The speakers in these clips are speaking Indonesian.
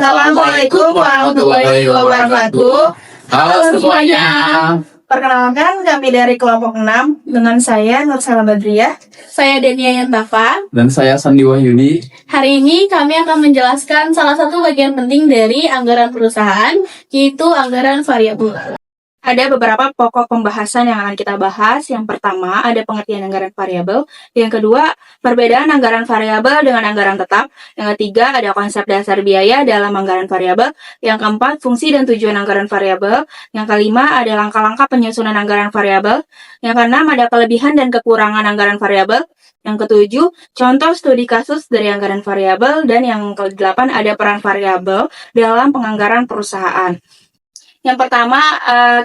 Assalamualaikum warahmatullahi wabarakatuh. Halo semuanya. Perkenalkan, kami dari kelompok 6 dengan saya Nur Salam Badriah. Saya Denia Yantafa. Dan saya Sandi Wahyudi. Hari ini kami akan menjelaskan salah satu bagian penting dari anggaran perusahaan, yaitu anggaran variabel. Ada beberapa pokok pembahasan yang akan kita bahas. Yang pertama, ada pengertian anggaran variabel. Yang kedua, perbedaan anggaran variabel dengan anggaran tetap. Yang ketiga, ada konsep dasar biaya dalam anggaran variabel. Yang keempat, fungsi dan tujuan anggaran variabel. Yang kelima, ada langkah-langkah penyusunan anggaran variabel. Yang keenam, ada kelebihan dan kekurangan anggaran variabel. Yang ketujuh, contoh studi kasus dari anggaran variabel. Dan yang kedelapan, ada peran variabel dalam penganggaran perusahaan. Yang pertama,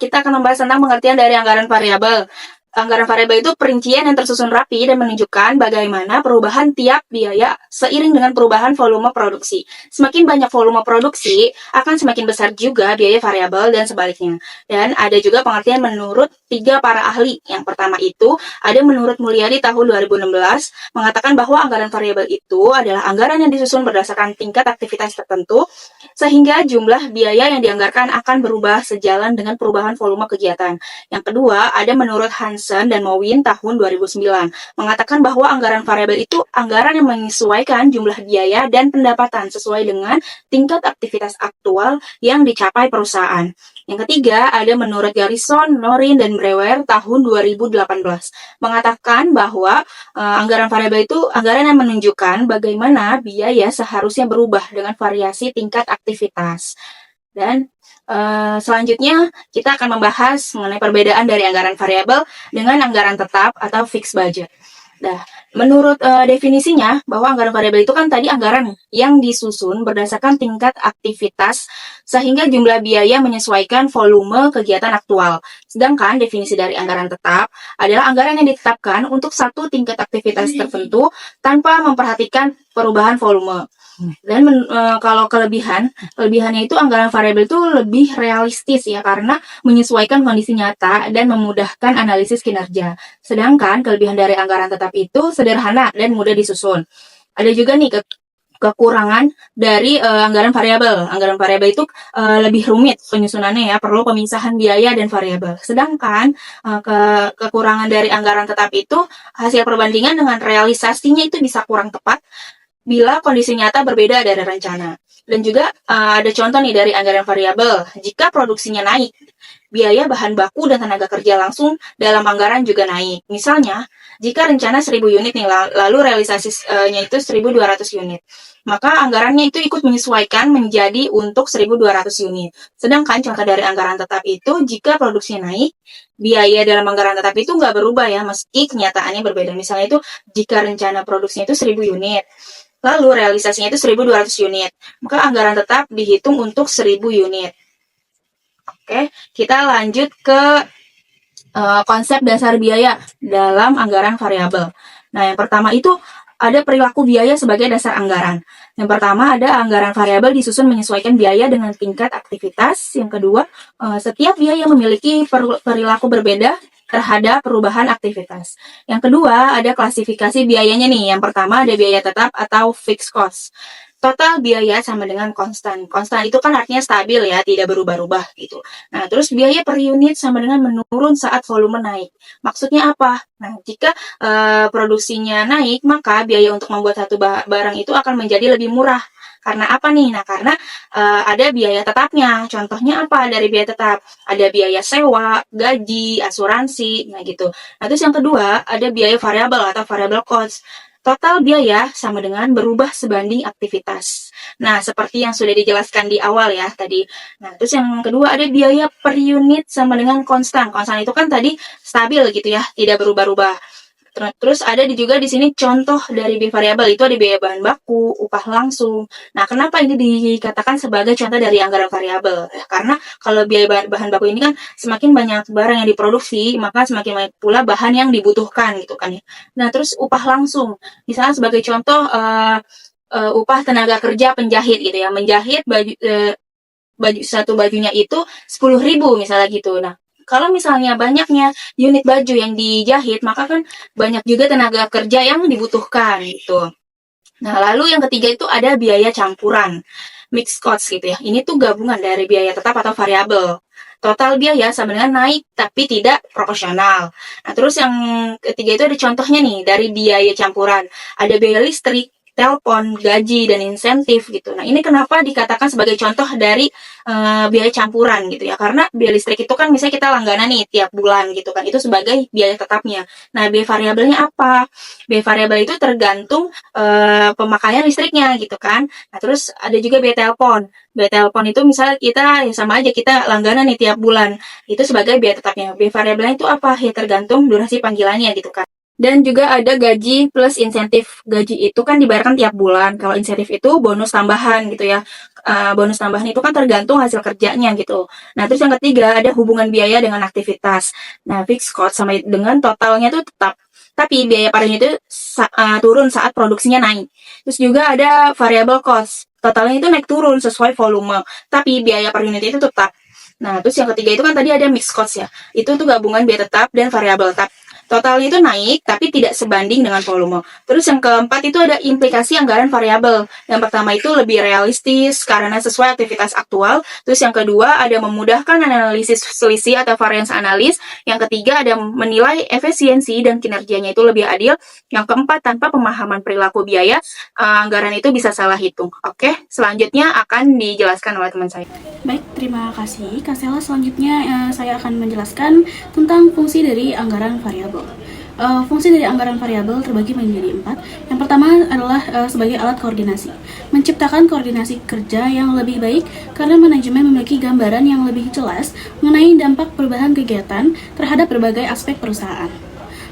kita akan membahas tentang pengertian dari anggaran variabel. Anggaran variabel itu perincian yang tersusun rapi dan menunjukkan bagaimana perubahan tiap biaya seiring dengan perubahan volume produksi. Semakin banyak volume produksi, akan semakin besar juga biaya variabel dan sebaliknya. Dan ada juga pengertian menurut 3 para ahli. Yang pertama itu, ada menurut Mulyadi tahun 2016, mengatakan bahwa anggaran variabel itu adalah anggaran yang disusun berdasarkan tingkat aktivitas tertentu, sehingga jumlah biaya yang dianggarkan akan berubah sejalan dengan perubahan volume kegiatan. Yang kedua, ada menurut Hansen dan Mowin tahun 2009, mengatakan bahwa anggaran variabel itu anggaran yang menyesuaikan jumlah biaya dan pendapatan sesuai dengan tingkat aktivitas aktual yang dicapai perusahaan. Yang ketiga, ada menurut Garrison, Norin, dan Brewer tahun 2018, mengatakan bahwa anggaran variabel itu anggaran yang menunjukkan bagaimana biaya seharusnya berubah dengan variasi tingkat aktivitas. Dan selanjutnya kita akan membahas mengenai perbedaan dari anggaran variabel dengan anggaran tetap atau fixed budget. Nah, menurut definisinya bahwa anggaran variabel itu kan tadi anggaran yang disusun berdasarkan tingkat aktivitas sehingga jumlah biaya menyesuaikan volume kegiatan aktual. Sedangkan definisi dari anggaran tetap adalah anggaran yang ditetapkan untuk satu tingkat aktivitas tertentu tanpa memperhatikan perubahan volume. Dan kalau kelebihannya itu anggaran variabel itu lebih realistis ya, karena menyesuaikan kondisi nyata dan memudahkan analisis kinerja. Sedangkan kelebihan dari anggaran tetap itu sederhana dan mudah disusun. Ada juga nih kekurangan dari anggaran variabel. Anggaran variabel itu lebih rumit penyusunannya ya, perlu pemisahan biaya dan variabel. Sedangkan kekurangan dari anggaran tetap itu hasil perbandingan dengan realisasinya itu bisa kurang tepat bila kondisi nyata berbeda dari rencana. Dan juga ada contoh nih dari anggaran variabel. Jika produksinya naik, biaya bahan baku dan tenaga kerja langsung dalam anggaran juga naik. Misalnya, jika rencana 1000 unit nih, lalu realisasinya itu 1200 unit, maka anggarannya itu ikut menyesuaikan menjadi untuk 1200 unit. Sedangkan contoh dari anggaran tetap itu, jika produksinya naik, biaya dalam anggaran tetap itu nggak berubah ya, meski kenyataannya berbeda. Misalnya itu, jika rencana produksinya itu 1000 unit, lalu realisasinya itu 1200 unit, maka anggaran tetap dihitung untuk 1000 unit. Oke, kita lanjut ke konsep dasar biaya dalam anggaran variabel. Nah, yang pertama itu ada perilaku biaya sebagai dasar anggaran. Yang pertama ada anggaran variabel disusun menyesuaikan biaya dengan tingkat aktivitas. Yang kedua, setiap biaya memiliki perilaku berbeda terhadap perubahan aktivitas. Yang kedua, ada klasifikasi biayanya nih. Yang pertama ada biaya tetap atau fixed cost. Total biaya sama dengan konstan. Konstan itu kan artinya stabil ya, tidak berubah-ubah gitu. Nah, terus biaya per unit sama dengan menurun saat volume naik. Maksudnya apa? Nah, jika produksinya naik, maka biaya untuk membuat satu barang itu akan menjadi lebih murah. Karena apa nih? Nah, karena ada biaya tetapnya. Contohnya apa dari biaya tetap? Ada biaya sewa, gaji, asuransi, nah gitu. Nah, terus yang kedua, ada biaya variabel atau variable cost. Total biaya sama dengan berubah sebanding aktivitas. Nah, seperti yang sudah dijelaskan di awal ya tadi. Nah, terus yang kedua ada biaya per unit sama dengan konstan. Konstan itu kan tadi stabil gitu ya, tidak berubah-ubah. Terus ada juga di sini contoh dari biaya variabel itu ada biaya bahan baku, upah langsung. Nah, kenapa ini dikatakan sebagai contoh dari anggaran variabel? Karena kalau biaya bahan baku ini kan semakin banyak barang yang diproduksi, maka semakin banyak pula bahan yang dibutuhkan gitu kan ya. Nah, terus upah langsung. Misalnya sebagai contoh upah tenaga kerja penjahit gitu ya, menjahit baju satu bajunya itu 10.000 misalnya gitu. Nah, kalau misalnya banyaknya unit baju yang dijahit, maka kan banyak juga tenaga kerja yang dibutuhkan gitu. Nah, lalu yang ketiga itu ada biaya campuran, mixed cost gitu ya. Ini tuh gabungan dari biaya tetap atau variabel. Total biaya sama dengan naik tapi tidak proporsional. Nah, terus yang ketiga itu ada contohnya nih dari biaya campuran. Ada biaya listrik, telepon, gaji, dan insentif gitu. Nah, ini kenapa dikatakan sebagai contoh dari biaya campuran gitu ya. Karena biaya listrik itu kan misalnya kita langganan nih tiap bulan gitu kan. Itu sebagai biaya tetapnya. Nah, biaya variabelnya apa? Biaya variabel itu tergantung pemakaian listriknya gitu kan. Nah, terus ada juga biaya telepon. Biaya telepon itu misalnya kita ya sama aja kita langganan nih tiap bulan. Itu sebagai biaya tetapnya. Biaya variabelnya itu apa? Ya tergantung durasi panggilannya gitu kan. Dan juga ada gaji plus insentif. Gaji itu kan dibayarkan tiap bulan. Kalau insentif itu bonus tambahan gitu ya. Bonus tambahan itu kan tergantung hasil kerjanya gitu. Nah, terus yang ketiga ada hubungan biaya dengan aktivitas. Nah, fixed cost sama dengan totalnya itu tetap. Tapi biaya paruhnya itu turun saat produksinya naik. Terus juga ada variable cost. Totalnya itu naik turun sesuai volume. Tapi biaya per unit itu tetap. Nah, terus yang ketiga itu kan tadi ada mixed cost ya. Itu tuh gabungan biaya tetap dan variabel tetap. Totalnya itu naik, tapi tidak sebanding dengan volume. Terus yang keempat itu ada implikasi anggaran variabel. Yang pertama itu lebih realistis karena sesuai aktivitas aktual. Terus yang kedua ada memudahkan analisis selisih atau variance analis. Yang ketiga ada menilai efisiensi dan kinerjanya itu lebih adil. Yang keempat tanpa pemahaman perilaku biaya, anggaran itu bisa salah hitung. Oke, selanjutnya akan dijelaskan oleh teman saya. Baik, terima kasih. Kak Sela, selanjutnya saya akan menjelaskan tentang fungsi dari anggaran variabel. Fungsi dari anggaran variabel terbagi menjadi 4. Yang pertama adalah sebagai alat koordinasi. Menciptakan koordinasi kerja yang lebih baik karena manajemen memiliki gambaran yang lebih jelas mengenai dampak perubahan kegiatan terhadap berbagai aspek perusahaan.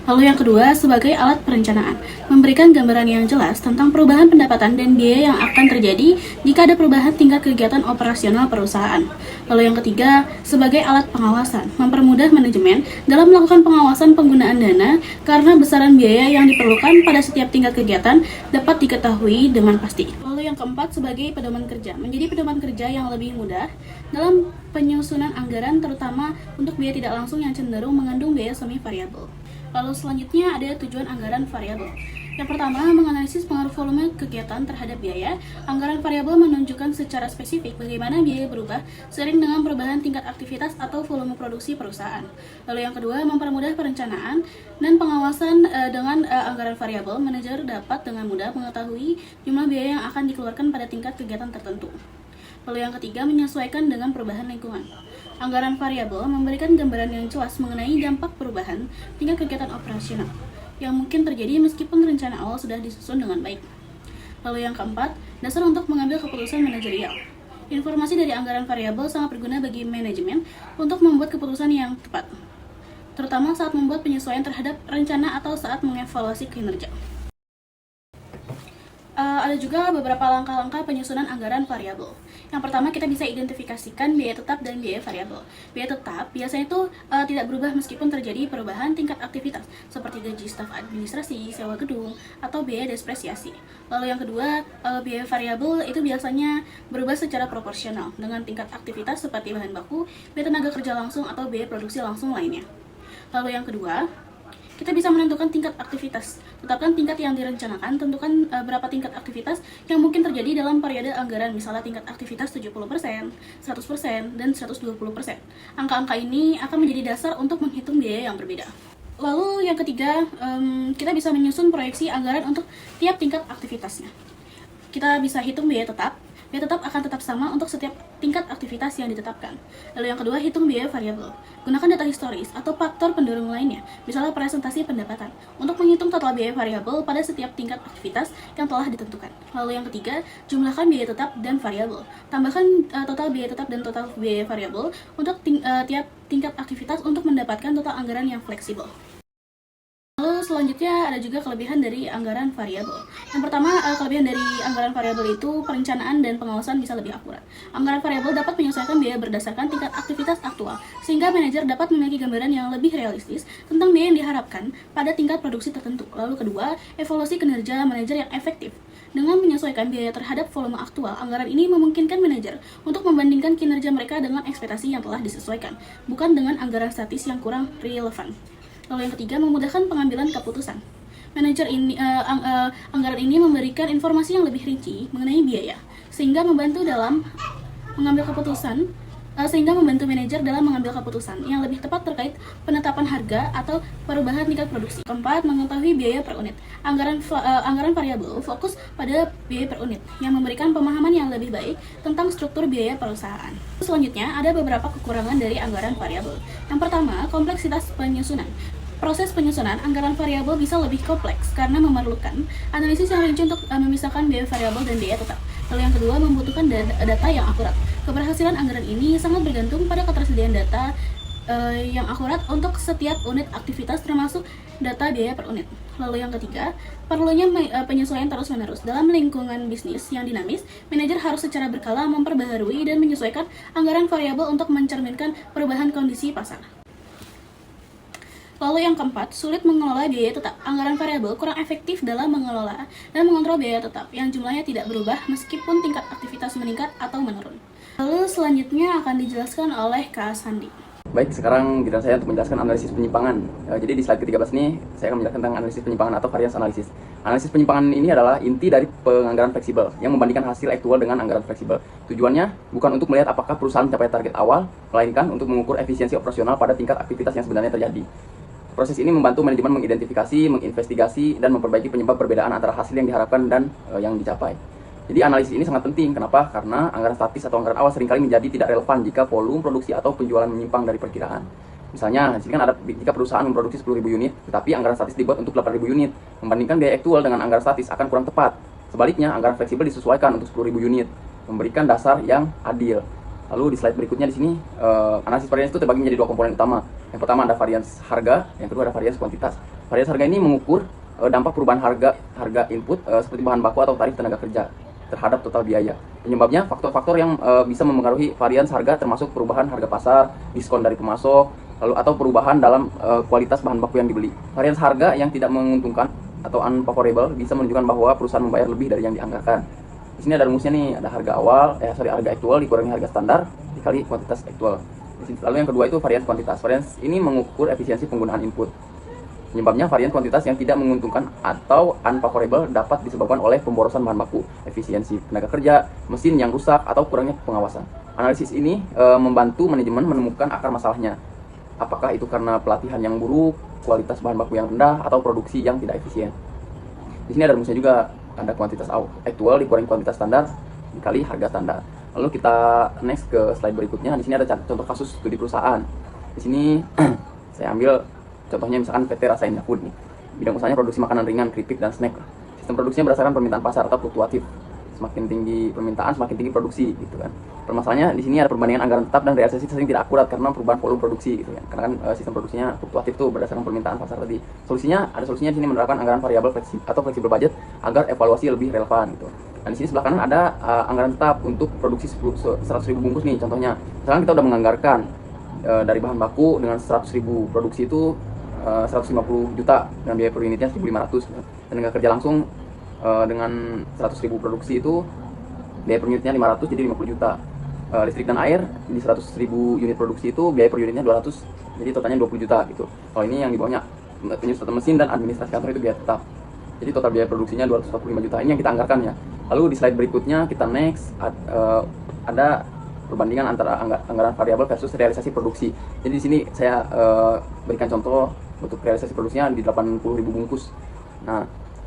Lalu yang kedua, sebagai alat perencanaan, memberikan gambaran yang jelas tentang perubahan pendapatan dan biaya yang akan terjadi jika ada perubahan tingkat kegiatan operasional perusahaan. Lalu yang ketiga, sebagai alat pengawasan, mempermudah manajemen dalam melakukan pengawasan penggunaan dana karena besaran biaya yang diperlukan pada setiap tingkat kegiatan dapat diketahui dengan pasti. Lalu yang keempat, sebagai pedoman kerja, menjadi pedoman kerja yang lebih mudah dalam penyusunan anggaran, terutama untuk biaya tidak langsung yang cenderung mengandung biaya semi variabel. Lalu selanjutnya ada tujuan anggaran variabel. Yang pertama, menganalisis pengaruh volume kegiatan terhadap biaya. Anggaran variabel menunjukkan secara spesifik bagaimana biaya berubah seiring dengan perubahan tingkat aktivitas atau volume produksi perusahaan. Lalu yang kedua, mempermudah perencanaan dan pengawasan dengan anggaran variabel. Manajer dapat dengan mudah mengetahui jumlah biaya yang akan dikeluarkan pada tingkat kegiatan tertentu. Lalu yang ketiga, menyesuaikan dengan perubahan lingkungan. Anggaran variabel memberikan gambaran yang jelas mengenai dampak perubahan tingkat kegiatan operasional yang mungkin terjadi meskipun rencana awal sudah disusun dengan baik. Lalu yang keempat, dasar untuk mengambil keputusan manajerial. Informasi dari anggaran variabel sangat berguna bagi manajemen untuk membuat keputusan yang tepat, terutama saat membuat penyesuaian terhadap rencana atau saat mengevaluasi kinerja. Ada juga beberapa langkah-langkah penyusunan anggaran variabel. Yang pertama, kita bisa identifikasikan biaya tetap dan biaya variabel. Biaya tetap biasanya itu tidak berubah meskipun terjadi perubahan tingkat aktivitas, seperti gaji staf administrasi, sewa gedung, atau biaya depresiasi. Lalu yang kedua, biaya variabel itu biasanya berubah secara proporsional dengan tingkat aktivitas seperti bahan baku, biaya tenaga kerja langsung, atau biaya produksi langsung lainnya. Lalu yang kedua, kita bisa menentukan tingkat aktivitas. Tetapkan tingkat yang direncanakan, tentukan berapa tingkat aktivitas yang mungkin terjadi dalam periode anggaran, misalnya tingkat aktivitas 70%, 100%, dan 120%. Angka-angka ini akan menjadi dasar untuk menghitung biaya yang berbeda. Lalu yang ketiga, kita bisa menyusun proyeksi anggaran untuk tiap tingkat aktivitasnya. Kita bisa hitung biaya tetap. Biaya tetap akan tetap sama untuk setiap tingkat aktivitas yang ditetapkan. Lalu yang kedua, hitung biaya variabel. Gunakan data historis atau faktor pendorong lainnya, misalnya presentasi pendapatan, untuk menghitung total biaya variabel pada setiap tingkat aktivitas yang telah ditentukan. Lalu yang ketiga, jumlahkan biaya tetap dan variabel. Tambahkan total biaya tetap dan total biaya variabel untuk tiap tingkat aktivitas untuk mendapatkan total anggaran yang fleksibel. Lalu selanjutnya ada juga kelebihan dari anggaran variabel. Yang pertama, kelebihan dari anggaran variabel itu perencanaan dan pengawasan bisa lebih akurat. Anggaran variabel dapat menyesuaikan biaya berdasarkan tingkat aktivitas aktual, sehingga manajer dapat memiliki gambaran yang lebih realistis tentang biaya yang diharapkan pada tingkat produksi tertentu. Lalu kedua, evaluasi kinerja manajer yang efektif. Dengan menyesuaikan biaya terhadap volume aktual, anggaran ini memungkinkan manajer untuk membandingkan kinerja mereka dengan ekspektasi yang telah disesuaikan, bukan dengan anggaran statis yang kurang relevan. Lalu yang ketiga, memudahkan pengambilan keputusan. Anggaran ini memberikan informasi yang lebih rinci mengenai biaya, sehingga membantu manajer dalam mengambil keputusan yang lebih tepat terkait penetapan harga atau perubahan tingkat produksi. Keempat, mengetahui biaya per unit. Anggaran variabel fokus pada biaya per unit yang memberikan pemahaman yang lebih baik tentang struktur biaya perusahaan. Selanjutnya, ada beberapa kekurangan dari anggaran variabel. Yang pertama, kompleksitas penyusunan. Proses penyusunan anggaran variabel bisa lebih kompleks karena memerlukan analisis yang rinci untuk memisahkan biaya variabel dan biaya tetap. Lalu yang kedua, membutuhkan data yang akurat. Keberhasilan anggaran ini sangat bergantung pada ketersediaan data yang akurat untuk setiap unit aktivitas, termasuk data biaya per unit. Lalu yang ketiga, perlunya penyesuaian terus-menerus. Dalam lingkungan bisnis yang dinamis, manajer harus secara berkala memperbaharui dan menyesuaikan anggaran variabel untuk mencerminkan perubahan kondisi pasar. Lalu yang keempat, sulit mengelola biaya tetap. Anggaran variabel kurang efektif dalam mengelola dan mengontrol biaya tetap yang jumlahnya tidak berubah meskipun tingkat aktivitas meningkat atau menurun. Lalu selanjutnya akan dijelaskan oleh Kak Sandi. Baik, sekarang giliran saya untuk menjelaskan analisis penyimpangan. Jadi di slide ke-13 ini saya akan menjelaskan tentang analisis penyimpangan atau variance analysis. Analisis penyimpangan ini adalah inti dari penganggaran fleksibel yang membandingkan hasil aktual dengan anggaran fleksibel. Tujuannya bukan untuk melihat apakah perusahaan mencapai target awal, melainkan untuk mengukur efisiensi operasional pada tingkat aktivitas yang sebenarnya terjadi. Proses ini membantu manajemen mengidentifikasi, menginvestigasi, dan memperbaiki penyebab perbedaan antara hasil yang diharapkan dan yang dicapai. Jadi analisis ini sangat penting. Kenapa? Karena anggaran statis atau anggaran awal seringkali menjadi tidak relevan jika volume produksi atau penjualan menyimpang dari perkiraan. Misalnya, di sini kan ada jika perusahaan memproduksi 10.000 unit, tetapi anggaran statis dibuat untuk 8.000 unit. Membandingkan biaya aktual dengan anggaran statis akan kurang tepat. Sebaliknya, anggaran fleksibel disesuaikan untuk 10.000 unit, memberikan dasar yang adil. Lalu di slide berikutnya di sini analisis variance itu terbagi menjadi dua komponen utama. Yang pertama ada variance harga, yang kedua ada variance kuantitas. Variance harga ini mengukur dampak perubahan harga input seperti bahan baku atau tarif tenaga kerja terhadap total biaya. Penyebabnya faktor-faktor yang bisa mempengaruhi variance harga termasuk perubahan harga pasar, diskon dari pemasok, lalu atau perubahan dalam kualitas bahan baku yang dibeli. Variance harga yang tidak menguntungkan atau unfavorable bisa menunjukkan bahwa perusahaan membayar lebih dari yang dianggarkan. Di sini ada rumusnya nih, ada harga harga aktual dikurangi harga standar dikali kuantitas aktual. Lalu yang kedua itu variance kuantitas. Variance ini mengukur efisiensi penggunaan input. Penyebabnya variance kuantitas yang tidak menguntungkan atau unfavorable dapat disebabkan oleh pemborosan bahan baku, efisiensi tenaga kerja, mesin yang rusak, atau kurangnya pengawasan. Analisis ini membantu manajemen menemukan akar masalahnya. Apakah itu karena pelatihan yang buruk, kualitas bahan baku yang rendah, atau produksi yang tidak efisien. Di sini ada rumusnya juga. Ada kuantitas aktual dikurangi kuantitas standar dikali harga standar. Lalu kita next ke slide berikutnya. Di sini ada contoh kasus studi perusahaan. Di sini saya ambil contohnya misalkan PT Rasa Indah Food nih. Bidang usahanya produksi makanan ringan, keripik, dan snack. Sistem produksinya berdasarkan permintaan pasar atau fluktuatif. Semakin tinggi permintaan, semakin tinggi produksi, gitu kan. Permasalahannya di sini ada perbandingan anggaran tetap dan realisasi sering tidak akurat karena perubahan volume produksi, gitu kan. Karena kan sistem produksinya fluktuatif tuh berdasarkan permintaan pasar tadi. Solusinya di sini menerapkan anggaran variabel fleksibel budget agar evaluasi lebih relevan, gitu. Dan di sini sebelah kanan ada anggaran tetap untuk produksi 100.000 bungkus nih, contohnya. Misalkan kita udah menganggarkan dari bahan baku dengan 100.000 produksi itu 150 juta dan biaya per unitnya 1.500. Tenaga kerja langsung dengan 100.000 produksi itu biaya per unitnya 500 jadi 50 juta. Listrik dan air di 100.000 unit produksi itu biaya per unitnya 200 jadi totalnya 20 juta gitu. Kalau ini yang di bawahnya penyusutan mesin dan administrasi kantor itu biaya tetap. Jadi total biaya produksinya 245 juta. Ini yang kita anggarkan ya. Lalu di slide berikutnya kita next ada perbandingan antara anggaran variabel versus realisasi produksi. Jadi di sini saya berikan contoh untuk realisasi produksinya di 80.000 bungkus. Nah,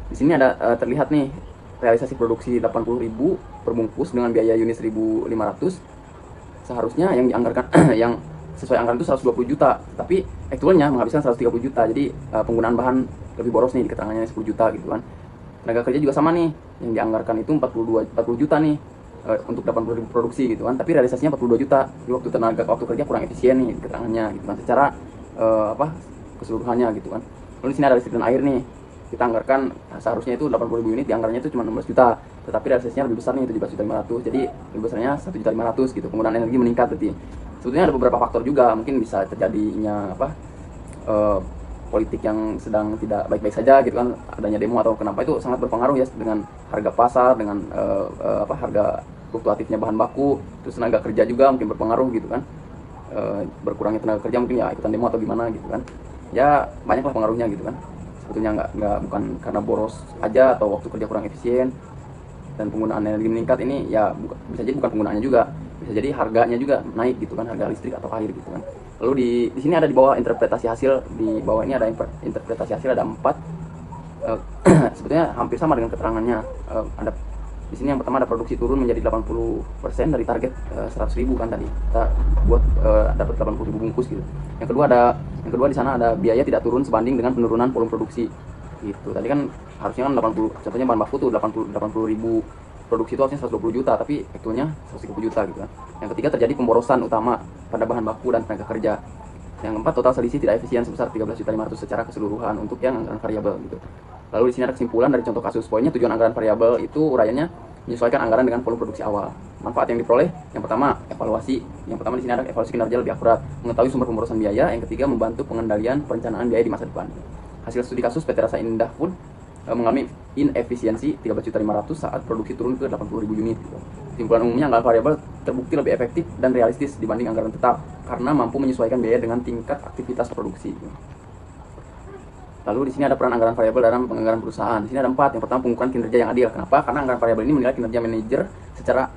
di sini ada terlihat nih realisasi produksi 80.000 per bungkus dengan biaya unit 1.500. Seharusnya yang dianggarkan yang sesuai anggaran itu 120 juta, tapi aktualnya menghabiskan 130 juta. Jadi penggunaan bahan lebih boros nih, di keterangannya 10 juta gitu kan. Tenaga kerja juga sama nih, yang dianggarkan itu 40 juta nih untuk 80.000 produksi gitu kan, tapi realisasinya 42 juta. Di waktu kerja kurang efisien nih keterangannya gitu kan, secara keseluruhannya gitu kan. Lalu di sini ada listrik dan air nih. Kita anggarkan seharusnya itu 80.000 unit, dianggarnya itu cuma 16 juta, tetapi realisasinya lebih besar nih, 17.500. Jadi lebih besarnya 1.500 gitu. Penggunaan energi meningkat berarti. Sebetulnya ada beberapa faktor juga, mungkin bisa terjadinya politik yang sedang tidak baik-baik saja gitu kan, adanya demo atau kenapa, itu sangat berpengaruh ya dengan harga pasar, dengan harga fluktuatifnya bahan baku, terus tenaga kerja juga mungkin berpengaruh gitu kan. Berkurangnya tenaga kerja mungkin ya ikutan demo atau gimana gitu kan. Ya banyaklah pengaruhnya gitu kan. sebetulnya bukan karena boros aja atau waktu kerja kurang efisien dan penggunaan energi meningkat ini, ya bisa jadi bukan penggunaannya juga, bisa jadi harganya juga naik gitu kan, harga listrik atau air gitu kan. Lalu di sini ada di bawah interpretasi hasil, di bawah ini ada interpretasi hasil, ada 4. Sebetulnya hampir sama dengan keterangannya. Ada di sini yang pertama ada produksi turun menjadi 80% dari target 100.000 kan tadi kita buat dapat 80.000 bungkus gitu. Yang kedua di sana ada biaya tidak turun sebanding dengan penurunan volume produksi gitu. Tadi kan harusnya kan 80, contohnya bahan baku tuh 80.000 produksi itu harusnya 120 juta, tapi aktualnya 130 juta gitu kan. Yang ketiga terjadi pemborosan utama pada bahan baku dan tenaga kerja. Yang keempat, total selisih tidak efisien sebesar 13.500.000 secara keseluruhan untuk yang anggaran variabel gitu. Lalu di sini ada kesimpulan dari contoh kasus. Poinnya, tujuan anggaran variabel itu uraiannya menyesuaikan anggaran dengan volume produksi awal. Manfaat yang diperoleh, yang pertama evaluasi. Yang pertama di sini ada evaluasi kinerja lebih akurat, mengetahui sumber pemborosan biaya. Yang ketiga, membantu pengendalian perencanaan biaya di masa depan. Hasil studi kasus PT Rasa Indah pun mengalami inefisiensi 13.500.000 saat produksi turun ke 80.000 unit. Kesimpulan umumnya, anggaran variabel terbukti lebih efektif dan realistis dibanding anggaran tetap karena mampu menyesuaikan biaya dengan tingkat aktivitas produksi. Lalu di sini ada peran anggaran variabel dalam penganggaran perusahaan. Di sini ada 4. Yang pertama, pengukuran kinerja yang adil. Kenapa? Karena anggaran variabel ini menilai kinerja manajer secara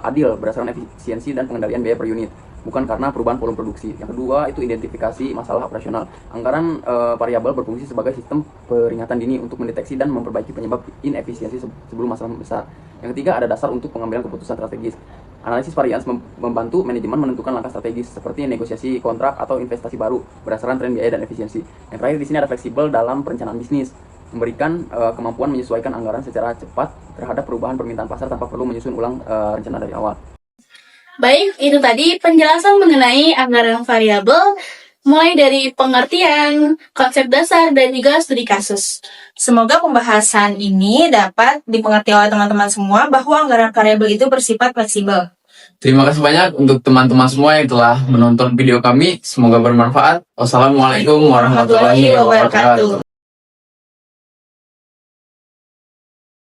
adil berdasarkan efisiensi dan pengendalian biaya per unit, bukan karena perubahan volume produksi. Yang kedua, itu identifikasi masalah operasional. Anggaran variabel berfungsi sebagai sistem peringatan dini untuk mendeteksi dan memperbaiki penyebab inefisiensi sebelum masalah besar. Yang ketiga, ada dasar untuk pengambilan keputusan strategis. Analisis varians membantu manajemen menentukan langkah strategis seperti negosiasi kontrak atau investasi baru berdasarkan tren biaya dan efisiensi. Yang terakhir di sini ada fleksibel dalam perencanaan bisnis, memberikan kemampuan menyesuaikan anggaran secara cepat terhadap perubahan permintaan pasar tanpa perlu menyusun ulang rencana dari awal. Baik, itu tadi penjelasan mengenai anggaran variabel, mulai dari pengertian, konsep dasar, dan juga studi kasus. Semoga pembahasan ini dapat dipengerti oleh teman-teman semua bahwa anggaran variabel itu bersifat fleksibel. Terima kasih banyak untuk teman-teman semua yang telah menonton video kami. Semoga bermanfaat. Wassalamualaikum warahmatullahi wabarakatuh.